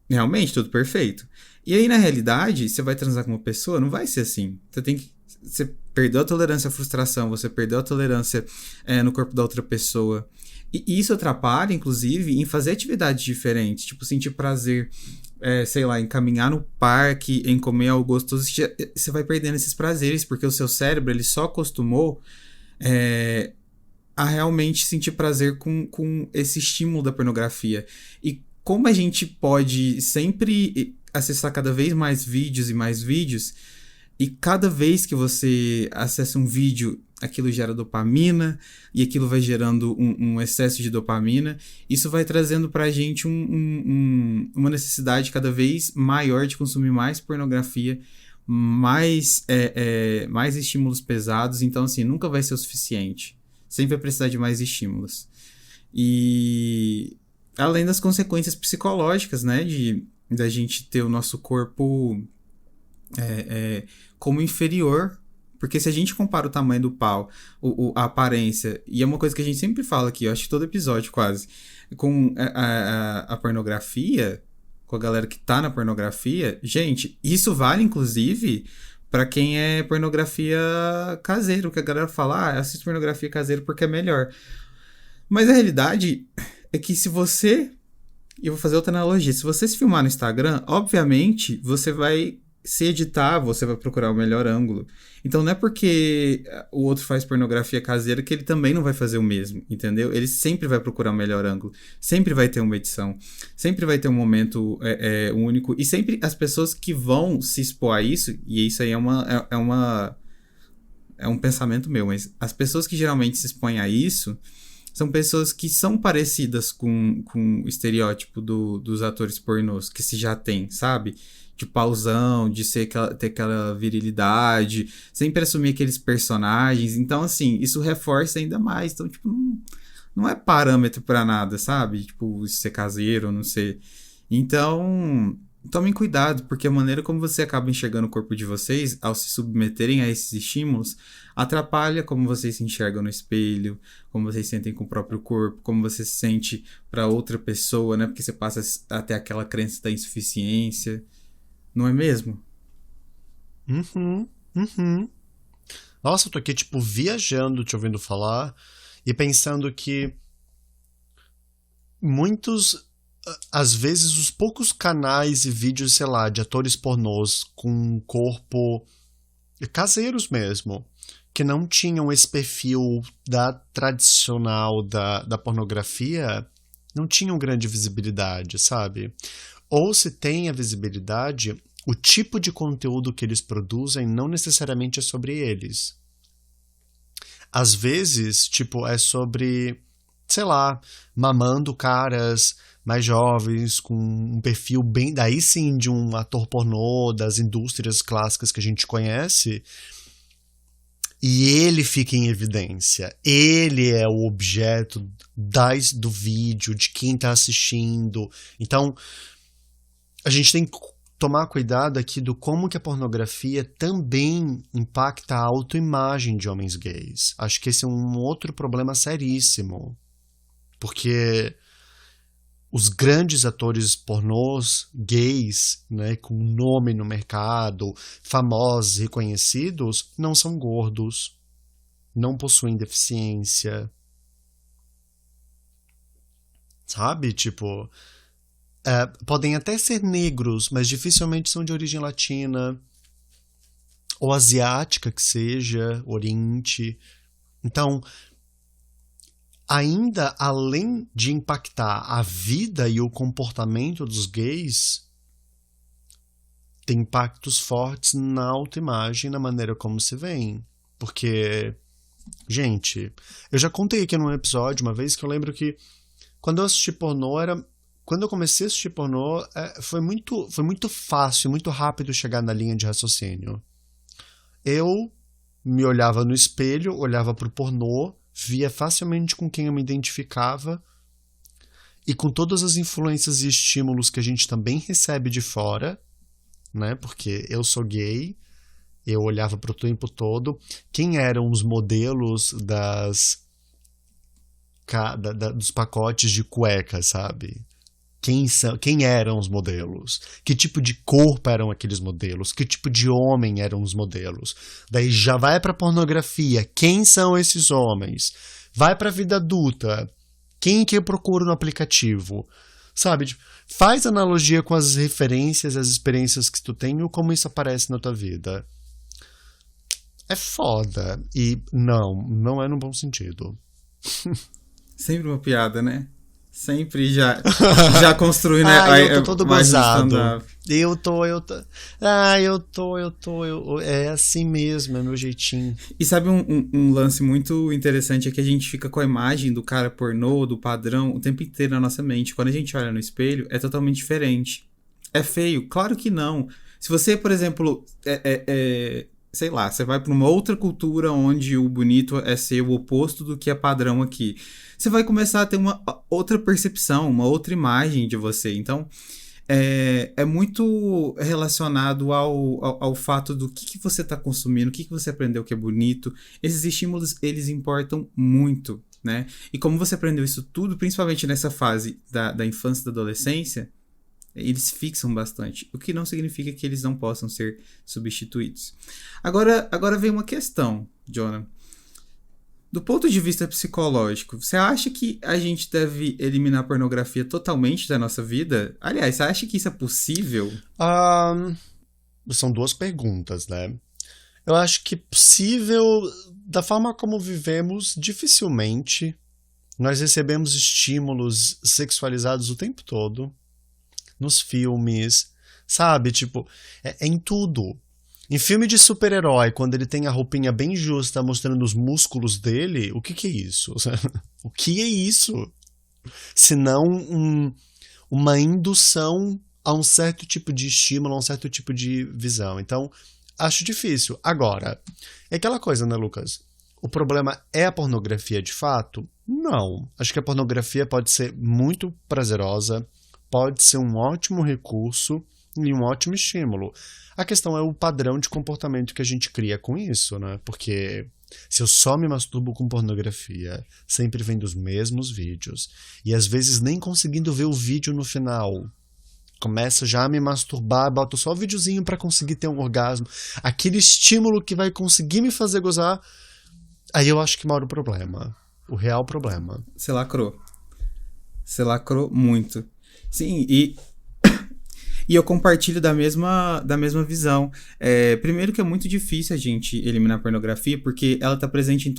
realmente tudo perfeito. E aí, na realidade, você vai transar com uma pessoa, não vai ser assim. Você perdeu a tolerância à frustração, você perdeu a tolerância no corpo da outra pessoa. E isso atrapalha, inclusive, em fazer atividades diferentes. Tipo, sentir prazer, sei lá, em caminhar no parque, em comer algo gostoso. Você vai perdendo esses prazeres, porque o seu cérebro, ele só acostumou a realmente sentir prazer com esse estímulo da pornografia. E como a gente pode sempre acessar cada vez mais vídeos, e cada vez que você acessa um vídeo, aquilo gera dopamina, e aquilo vai gerando um excesso de dopamina. Isso vai trazendo pra gente uma necessidade cada vez maior de consumir mais pornografia, mais estímulos pesados. Então, assim, nunca vai ser o suficiente. Sempre vai precisar de mais estímulos. E além das consequências psicológicas, né, da gente ter o nosso corpo como inferior, porque se a gente compara o tamanho do pau, a aparência, e é uma coisa que a gente sempre fala aqui, eu acho que todo episódio quase, com a pornografia, com a galera que tá na pornografia, gente, isso vale inclusive pra quem é pornografia caseiro, que a galera fala, assiste pornografia caseira porque é melhor. Mas a realidade é que se você, e eu vou fazer outra analogia, se você se filmar no Instagram, obviamente você vai se editar, você vai procurar o melhor ângulo. Então não é porque o outro faz pornografia caseira que ele também não vai fazer o mesmo, entendeu? Ele sempre vai procurar o melhor ângulo, sempre vai ter uma edição, sempre vai ter um momento único, e sempre as pessoas que vão se expor a isso, e isso aí é um pensamento meu, mas as pessoas que geralmente se expõem a isso são pessoas que são parecidas com o estereótipo dos atores pornôs que se já tem, sabe? De pauzão, de ter aquela virilidade, sempre assumir aqueles personagens. Então, assim, isso reforça ainda mais. Então, tipo, não é parâmetro pra nada, sabe? Tipo, ser caseiro ou não ser. Então, tomem cuidado, porque a maneira como você acaba enxergando o corpo de vocês, ao se submeterem a esses estímulos, atrapalha como vocês se enxergam no espelho, como vocês sentem com o próprio corpo, como você se sente pra outra pessoa, né? Porque você passa até aquela crença da insuficiência. Não é mesmo? Nossa, eu tô aqui, tipo, viajando, te ouvindo falar e pensando que às vezes, os poucos canais e vídeos, sei lá, de atores pornôs com corpo caseiros mesmo, que não tinham esse perfil tradicional da pornografia, não tinham grande visibilidade, sabe? Ou se tem a visibilidade, o tipo de conteúdo que eles produzem não necessariamente é sobre eles. Às vezes, tipo, é sobre, sei lá, mamando caras mais jovens, com um perfil bem, daí sim, de um ator pornô das indústrias clássicas que a gente conhece, e ele fica em evidência. Ele é o objeto do vídeo, de quem está assistindo. Então, a gente tem que tomar cuidado aqui do como que a pornografia também impacta a autoimagem de homens gays. Acho que esse é um outro problema seríssimo. Porque os grandes atores pornôs gays, né, com nome no mercado, famosos, reconhecidos, não são gordos, não possuem deficiência. Sabe? Tipo... podem até ser negros, mas dificilmente são de origem latina ou asiática, que seja, Oriente. Então, ainda além de impactar a vida e o comportamento dos gays, tem impactos fortes na autoimagem, na maneira como se veem. Porque, gente, eu já contei aqui num episódio uma vez que eu lembro que quando eu assisti pornô, quando eu comecei a assistir pornô, foi muito fácil, muito rápido chegar na linha de raciocínio. Eu me olhava no espelho, olhava pro pornô, via facilmente com quem eu me identificava, e com todas as influências e estímulos que a gente também recebe de fora, né? Porque eu sou gay, eu olhava pro tempo todo quem eram os modelos dos pacotes de cueca, sabe? Quem eram os modelos? Que tipo de corpo eram aqueles modelos? Que tipo de homem eram os modelos? Daí já vai pra pornografia. Quem são esses homens? Vai pra vida adulta. Quem que eu procuro no aplicativo? Sabe? Tipo, faz analogia com as referências, as experiências que tu tem ou como isso aparece na tua vida. É foda. E não é no bom sentido. Sempre uma piada, né? Sempre já construindo eu tô todo gozado. É assim mesmo, é meu jeitinho. E sabe um lance muito interessante é que a gente fica com a imagem do cara pornô, do padrão, o tempo inteiro na nossa mente. Quando a gente olha no espelho, é totalmente diferente. É feio? Claro que não. Se você, por exemplo, sei lá, você vai para uma outra cultura onde o bonito é ser o oposto do que é padrão aqui, você vai começar a ter uma outra percepção, uma outra imagem de você. Então, é muito relacionado ao fato do que você está consumindo, o que você aprendeu que é bonito. Esses estímulos, eles importam muito, né? E como você aprendeu isso tudo, principalmente nessa fase da infância e da adolescência, eles fixam bastante, o que não significa que eles não possam ser substituídos. Agora vem uma questão, Jonah. Do ponto de vista psicológico, você acha que a gente deve eliminar a pornografia totalmente da nossa vida? Aliás, você acha que isso é possível? São duas perguntas, né? Eu acho que possível, da forma como vivemos, dificilmente. Nós recebemos estímulos sexualizados o tempo todo. Nos filmes, sabe? Tipo, é em tudo. Em filme de super-herói, quando ele tem a roupinha bem justa mostrando os músculos dele, o que é isso? O que é isso? Senão uma indução a um certo tipo de estímulo, a um certo tipo de visão. Então, acho difícil. Agora, é aquela coisa, né, Lucas? O problema é a pornografia de fato? Não. Acho que a pornografia pode ser muito prazerosa, pode ser um ótimo recurso e um ótimo estímulo. A questão é o padrão de comportamento que a gente cria com isso, né? Porque se eu só me masturbo com pornografia, sempre vendo os mesmos vídeos, e às vezes nem conseguindo ver o vídeo no final, começo já a me masturbar, boto só o videozinho pra conseguir ter um orgasmo, aquele estímulo que vai conseguir me fazer gozar, aí eu acho que mora o problema. O real problema. Você lacrou. Você lacrou muito. Sim, e eu compartilho da mesma visão. Primeiro que é muito difícil a gente eliminar a pornografia, porque ela está presente em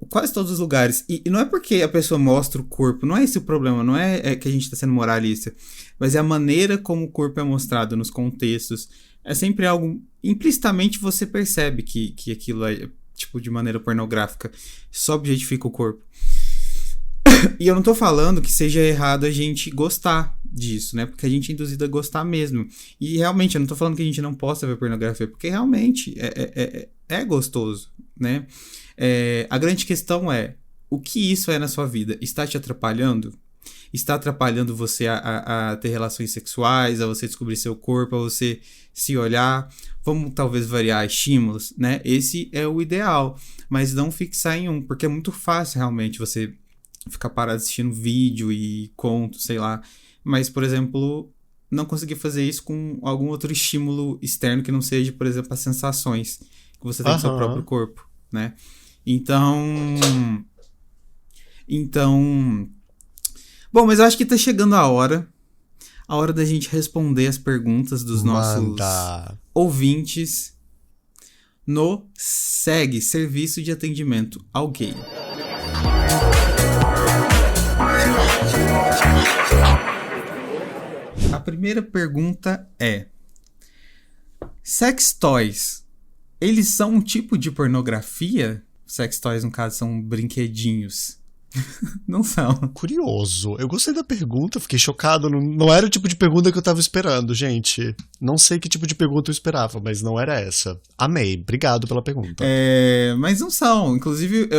quase todos os lugares. E não é porque a pessoa mostra o corpo, não é esse o problema, não é que a gente está sendo moralista, mas é a maneira como o corpo é mostrado nos contextos. É sempre algo, implicitamente você percebe que aquilo é tipo de maneira pornográfica, só objetifica o corpo. E eu não tô falando que seja errado a gente gostar disso, né? Porque a gente é induzido a gostar mesmo. E realmente, eu não tô falando que a gente não possa ver pornografia, porque realmente é gostoso, né? A grande questão é, o que isso é na sua vida? Está te atrapalhando? Está atrapalhando você a ter relações sexuais, a você descobrir seu corpo, a você se olhar? Vamos talvez variar estímulos, né? Esse é o ideal, mas não fixar em um, porque é muito fácil realmente você ficar parado assistindo vídeo e conto, sei lá. Mas, por exemplo, não conseguir fazer isso com algum outro estímulo externo que não seja, por exemplo, as sensações que você tem do seu próprio corpo, né? Então... Bom, mas eu acho que tá chegando a hora da gente responder as perguntas dos nossos ouvintes no SEG, Serviço de Atendimento ao Gay. primeira pergunta é: sex toys, eles são um tipo de pornografia? Sex toys, no caso, são brinquedinhos. Não são. Curioso. Eu gostei da pergunta, fiquei chocado. Não era o tipo de pergunta que eu tava esperando, gente. Não sei que tipo de pergunta eu esperava, mas não era essa. Amei. Obrigado pela pergunta. Mas não são. Inclusive,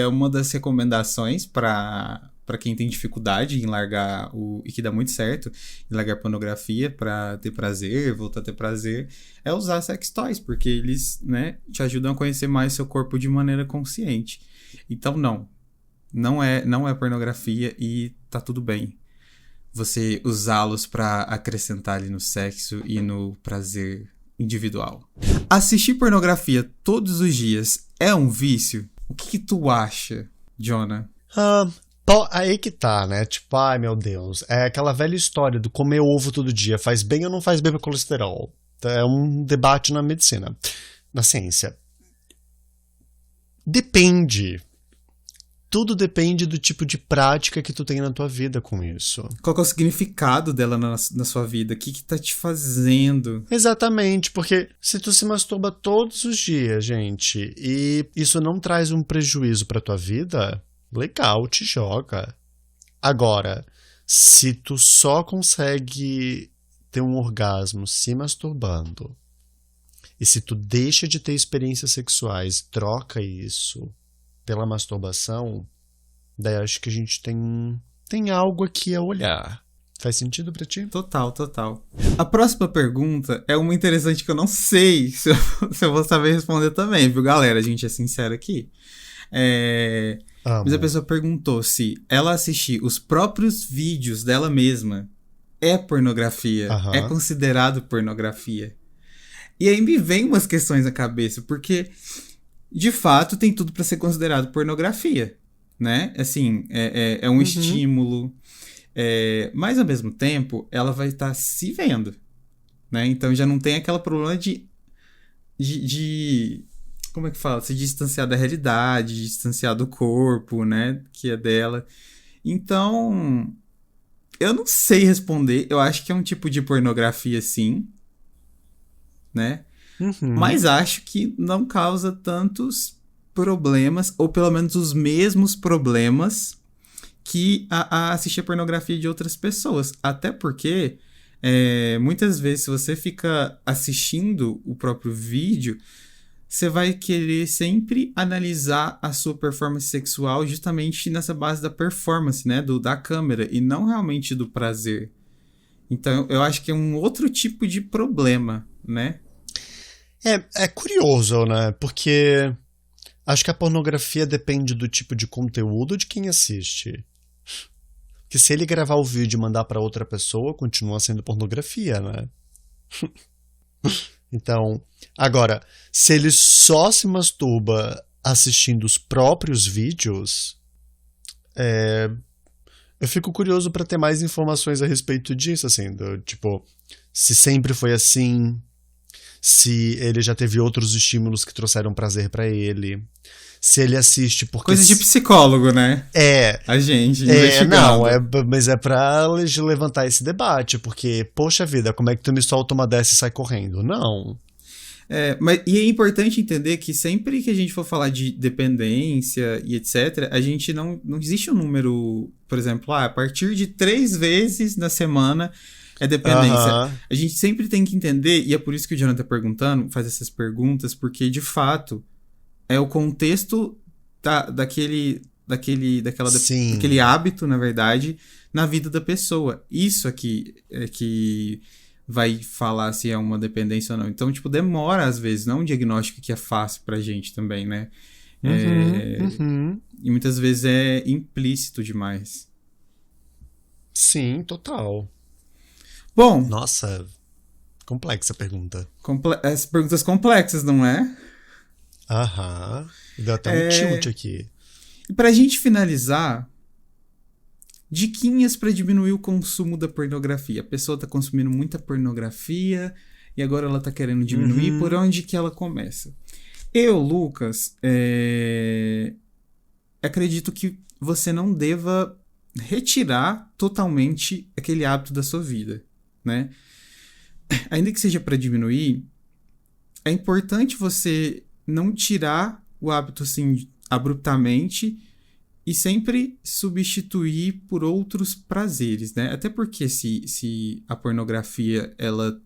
uma das recomendações para quem tem dificuldade em largar e que dá muito certo, em largar pornografia para ter prazer, voltar a ter prazer, é usar sex toys, porque eles, né, te ajudam a conhecer mais seu corpo de maneira consciente. Então, não é pornografia e tá tudo bem você usá-los para acrescentar ali no sexo e no prazer individual. Assistir pornografia todos os dias é um vício? O que tu acha, Jonah? Aí que tá, né? Tipo, ai meu Deus. É aquela velha história do comer ovo todo dia. Faz bem ou não faz bem pro colesterol? É um debate na medicina, na ciência. Depende. Tudo depende do tipo de prática que tu tem na tua vida com isso. Qual que é o significado dela na sua vida? O que tá te fazendo? Exatamente, porque se tu se masturba todos os dias, gente, e isso não traz um prejuízo pra tua vida, legal, te joga. Agora, se tu só consegue ter um orgasmo se masturbando, e se tu deixa de ter experiências sexuais, troca isso pela masturbação, daí acho que a gente tem algo aqui a olhar. Faz sentido pra ti? Total. A próxima pergunta é uma interessante que eu não sei se eu vou saber responder também, viu, galera? A gente é sincero aqui. Mas a pessoa perguntou se ela assistir os próprios vídeos dela mesma é pornografia, é considerado pornografia. E aí me vem umas questões na cabeça, porque de fato tem tudo pra ser considerado pornografia, né? Assim, é um estímulo, mas ao mesmo tempo ela vai estar se vendo, né? Então já não tem aquele problema de como é que fala? Se distanciar da realidade, distanciar do corpo, né? Que é dela. Então, eu não sei responder. Eu acho que é um tipo de pornografia, sim, né? Mas acho que não causa tantos problemas, ou pelo menos os mesmos problemas que a assistir a pornografia de outras pessoas. Até porque, muitas vezes, se você fica assistindo o próprio vídeo, você vai querer sempre analisar a sua performance sexual justamente nessa base da performance, né? Da câmera, e não realmente do prazer. Então, eu acho que é um outro tipo de problema, né? É curioso, né? Porque acho que a pornografia depende do tipo de conteúdo de quem assiste. Porque se ele gravar o vídeo e mandar pra outra pessoa, continua sendo pornografia, né? Então, agora, se ele só se masturba assistindo os próprios vídeos, eu fico curioso pra ter mais informações a respeito disso, assim, tipo, se sempre foi assim, se ele já teve outros estímulos que trouxeram prazer pra ele, se ele assiste porque... Coisa de psicólogo, né? A gente investigando. Mas é pra levantar esse debate, porque, poxa vida, como é que tu me solta uma dessa e sai correndo? Não. E é importante entender que sempre que a gente for falar de dependência e etc., a gente não existe um número, por exemplo, a partir de 3 vezes na semana é dependência. A gente sempre tem que entender, e é por isso que o Jonathan tá perguntando, faz essas perguntas, porque de fato é o contexto daquele hábito, na verdade, na vida da pessoa. Isso aqui é que vai falar se é uma dependência ou não. Então, tipo, demora às vezes, não é um diagnóstico que é fácil pra gente também, né? E muitas vezes é implícito demais. Sim, total. Bom... Nossa, complexa a pergunta. As perguntas complexas, não é? Deu até um tilt aqui. E pra gente finalizar, diquinhas pra diminuir o consumo da pornografia. A pessoa tá consumindo muita pornografia e agora ela tá querendo diminuir. Por onde que ela começa? Eu, Lucas, acredito que você não deva retirar totalmente aquele hábito da sua vida, né? Ainda que seja para diminuir, é importante você não tirar o hábito assim abruptamente e sempre substituir por outros prazeres, né? Até porque se a pornografia ela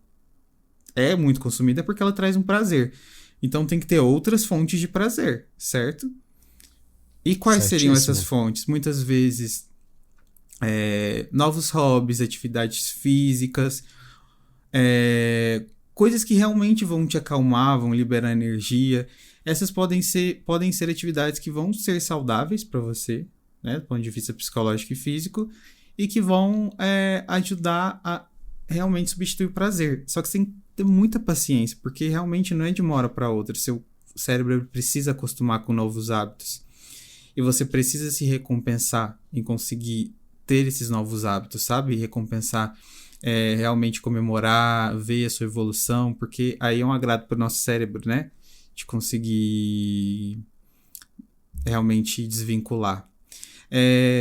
é muito consumida é porque ela traz um prazer. Então tem que ter outras fontes de prazer, certo? E quais seriam essas fontes? Muitas vezes novos hobbies, atividades físicas, coisas que realmente vão te acalmar, vão liberar energia. Essas podem ser atividades que vão ser saudáveis para você, né, do ponto de vista psicológico e físico, e que vão ajudar a realmente substituir o prazer. Só que você tem que ter muita paciência, porque realmente não é de uma hora para outra. Seu cérebro precisa acostumar com novos hábitos. E você precisa se recompensar em conseguir ter esses novos hábitos, sabe? Recompensar, realmente comemorar, ver a sua evolução, porque aí é um agrado para o nosso cérebro, né? De conseguir realmente desvincular.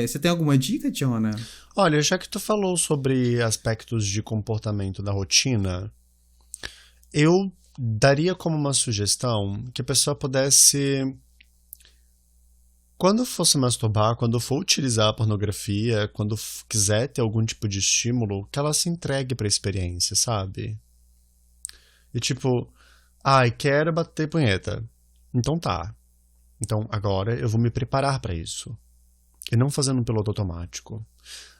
Você tem alguma dica, Tiona? Olha, já que tu falou sobre aspectos de comportamento da rotina, eu daria como uma sugestão que a pessoa pudesse, quando for se masturbar, quando for utilizar a pornografia, quando quiser ter algum tipo de estímulo, que ela se entregue para a experiência, sabe? E tipo, quero bater punheta. Então tá. Então agora eu vou me preparar para isso. E não fazendo um piloto automático.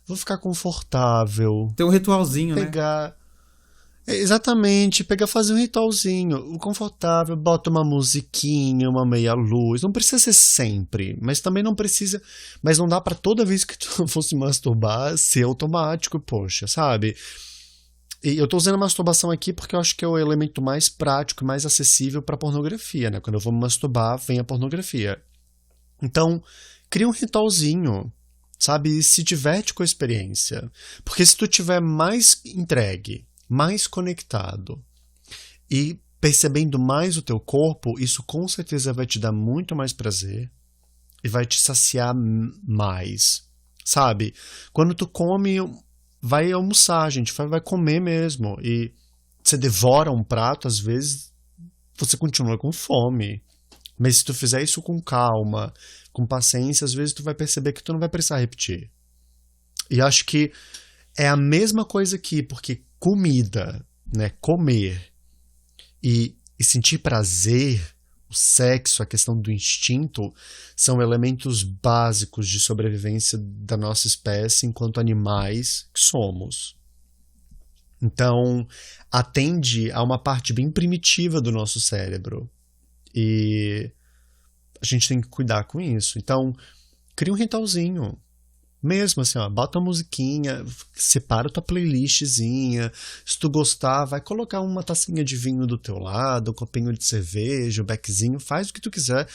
Vou ficar confortável. Tem um ritualzinho, né? Exatamente, fazer um ritualzinho, o confortável, bota uma musiquinha, uma meia luz, não precisa ser sempre, mas também não precisa, mas não dá pra toda vez que tu fosse masturbar ser automático, poxa, sabe? E eu tô usando a masturbação aqui porque eu acho que é o elemento mais prático e mais acessível pra pornografia, né? Quando eu vou me masturbar, vem a pornografia. Então, cria um ritualzinho, sabe? E se diverte com a experiência, porque se tu tiver mais entregue, mais conectado e percebendo mais o teu corpo, isso com certeza vai te dar muito mais prazer e vai te saciar mais, sabe? Quando tu come, vai almoçar, gente, vai comer mesmo, e você devora um prato, às vezes você continua com fome, mas se tu fizer isso com calma, com paciência, às vezes tu vai perceber que tu não vai precisar repetir. E acho que é a mesma coisa aqui, porque comida, né, comer e sentir prazer, o sexo, a questão do instinto, são elementos básicos de sobrevivência da nossa espécie enquanto animais que somos. Então, atende a uma parte bem primitiva do nosso cérebro. E a gente tem que cuidar com isso. Então, cria um ritualzinho. Mesmo assim, bota uma musiquinha, separa tua playlistzinha. Se tu gostar, vai colocar uma tacinha de vinho do teu lado, um copinho de cerveja, um beckzinho, faz o que tu quiser.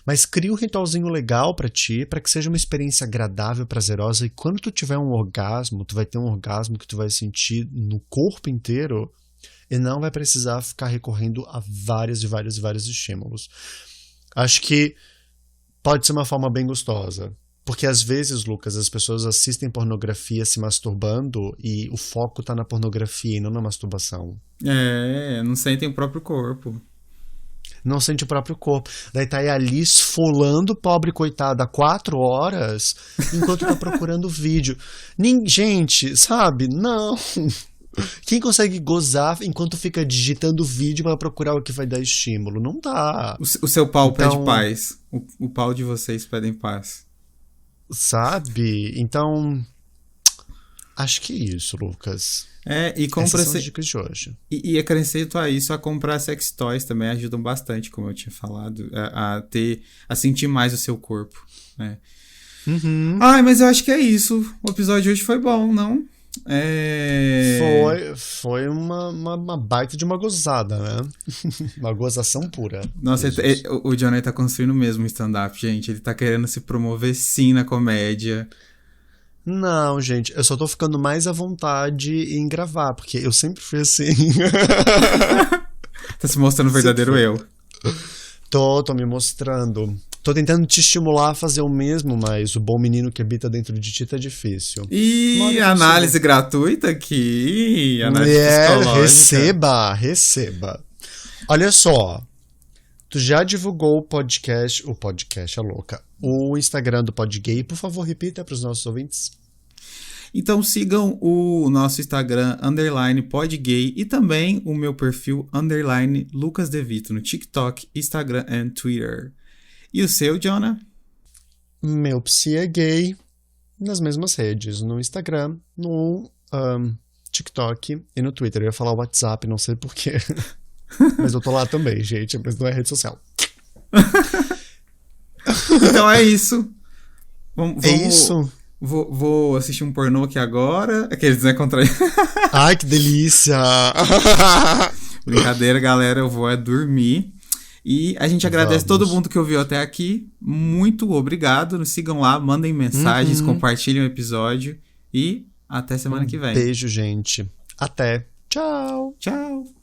Mas cria um ritualzinho legal pra ti, pra que seja uma experiência agradável, prazerosa. E quando tu tiver um orgasmo, tu vai ter um orgasmo que tu vai sentir no corpo inteiro e não vai precisar ficar recorrendo a vários estímulos. Acho que pode ser uma forma bem gostosa. Porque às vezes, Lucas, as pessoas assistem pornografia se masturbando e o foco tá na pornografia e não na masturbação. Não sentem o próprio corpo. Não sente o próprio corpo. Daí tá aí ali esfolando o pobre coitado há 4 horas enquanto tá procurando vídeo. Gente, sabe? Não. Quem consegue gozar enquanto fica digitando vídeo para procurar o que vai dar estímulo? Não dá. O seu pau pede paz. O pau de vocês pedem paz. Sabe? Então, acho que é isso, Lucas. E compra. Essas são as dicas de hoje. E acrescento a isso, a comprar sex toys também ajudam bastante, como eu tinha falado, a sentir mais o seu corpo, né? Uhum. Mas eu acho que é isso. O episódio de hoje foi bom, não? Foi uma baita de uma gozada, né? Uma gozação pura. Nossa, o Johnny tá construindo mesmo stand-up, gente. Ele tá querendo se promover sim na comédia. Não, gente, eu só tô ficando mais à vontade em gravar, porque eu sempre fui assim. Tá se mostrando o verdadeiro eu. Tô me mostrando. Tô tentando te estimular a fazer o mesmo, mas o bom menino que habita dentro de ti tá difícil. E análise gratuita aqui. Análise psicológica. Receba. Olha só. Tu já divulgou o podcast é louca, o Instagram do Podgay, por favor, repita para os nossos ouvintes. Então sigam o nosso Instagram, _podgay, e também o meu perfil, _lucasdevito, no TikTok, Instagram e Twitter. E o seu, Jonah? Meu psi é gay, nas mesmas redes, no Instagram, no TikTok e no Twitter. Eu ia falar WhatsApp, não sei porquê. Mas eu tô lá também, gente, mas não é rede social. Então é isso. É isso? Vou assistir um pornô aqui agora. Aqueles, né, contra... Ai, que delícia! Brincadeira, galera, eu vou dormir. E a gente agradece todo mundo que ouviu até aqui. Muito obrigado. Nos sigam lá, mandem mensagens, compartilhem o episódio. E até semana que vem. Beijo, gente. Até. Tchau. Tchau.